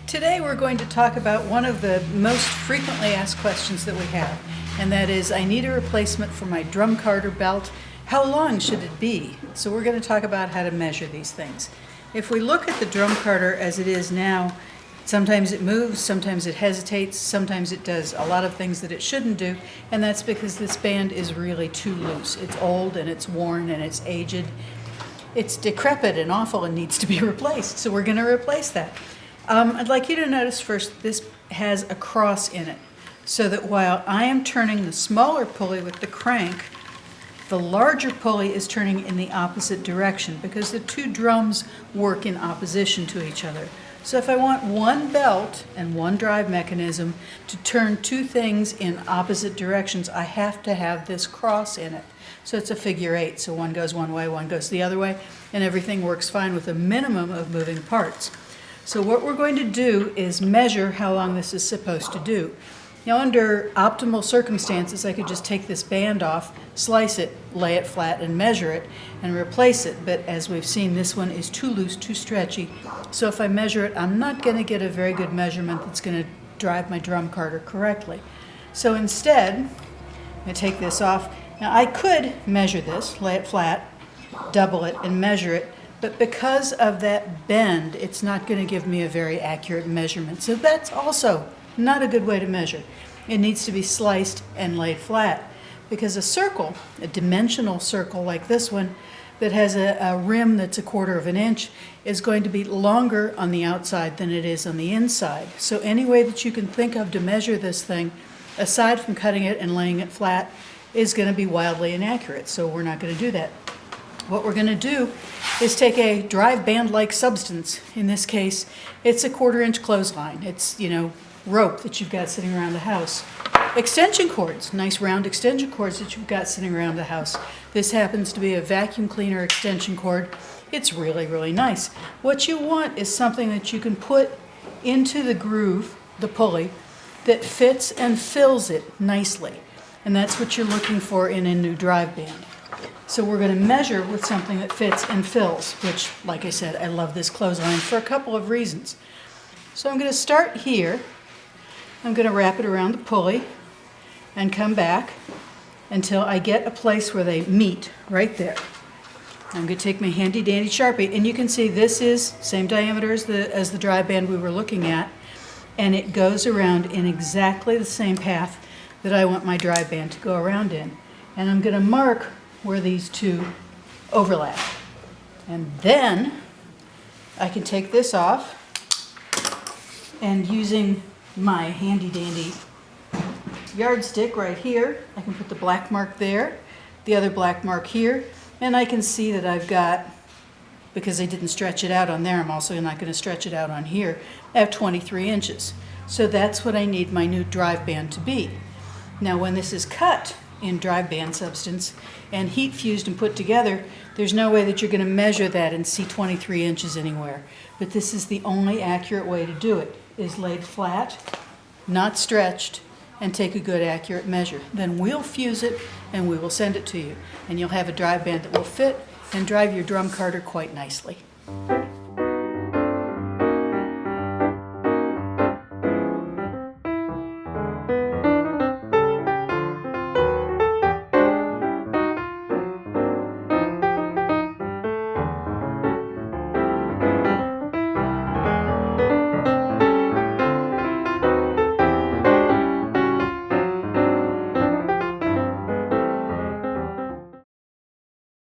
Today we're going to talk about one of the most frequently asked questions that we have, and that is, I need a replacement for my drum carder belt. How long should it be? So we're going to talk about how to measure these things. If we look at the drum carder as it is now, sometimes it moves, sometimes it hesitates, sometimes it does a lot of things that it shouldn't do, and that's because this band is really too loose. It's old and it's worn and it's aged. It's decrepit and awful and needs to be replaced, so we're going to replace that. I'd like you to notice first this has a cross in it, so that while I am turning the smaller pulley with the crank, the larger pulley is turning in the opposite direction because the two drums work in opposition to each other. So if I want one belt and one drive mechanism to turn two things in opposite directions, I have to have this cross in it. So it's a figure eight, so one goes one way, one goes the other way, and everything works fine with a minimum of moving parts. So what we're going to do is measure how long this is supposed to do. Now, under optimal circumstances, I could just take this band off, slice it, lay it flat, and measure it, and replace it. But as we've seen, this one is too loose, too stretchy. So if I measure it, I'm not going to get a very good measurement that's going to drive my drum carder correctly. So instead, I take this off. Now, I could measure this, lay it flat, double it, and measure it. But because of that bend, it's not going to give me a very accurate measurement. So that's also not a good way to measure. It needs to be sliced and laid flat. Because a circle, a dimensional circle like this one, that has a rim that's 1/4 of an inch, is going to be longer on the outside than it is on the inside. So any way that you can think of to measure this thing, aside from cutting it and laying it flat, is going to be wildly inaccurate. So we're not going to do that. What we're going to do is take a drive band-like substance. In this case, it's a 1/4 inch clothesline. It's, rope that you've got sitting around the house. Extension cords, nice round extension cords that you've got sitting around the house. This happens to be a vacuum cleaner extension cord. It's really, really nice. What you want is something that you can put into the groove, the pulley, that fits and fills it nicely. And that's what you're looking for in a new drive band. So we're going to measure with something that fits and fills, which, like I said, I love this clothesline for a couple of reasons. So I'm going to start here. I'm going to wrap it around the pulley and come back until I get a place where they meet, right there. I'm going to take my handy dandy Sharpie, and you can see this is same diameter as the drive band we were looking at, and it goes around in exactly the same path that I want my drive band to go around in. And I'm going to mark where these two overlap. And then I can take this off, and using my handy dandy yardstick right here, I can put the black mark there, the other black mark here, and I can see that I've got, because I didn't stretch it out on there, I'm also not going to stretch it out on here, I have 23 inches. So that's what I need my new drive band to be. Now when this is cut in drive band substance and heat fused and put together, there's no way that you're going to measure that and see 23 inches anywhere. But this is the only accurate way to do it, is laid flat, not stretched, and take a good accurate measure. Then we'll fuse it and we will send it to you. And you'll have a drive band that will fit and drive your drum carder quite nicely.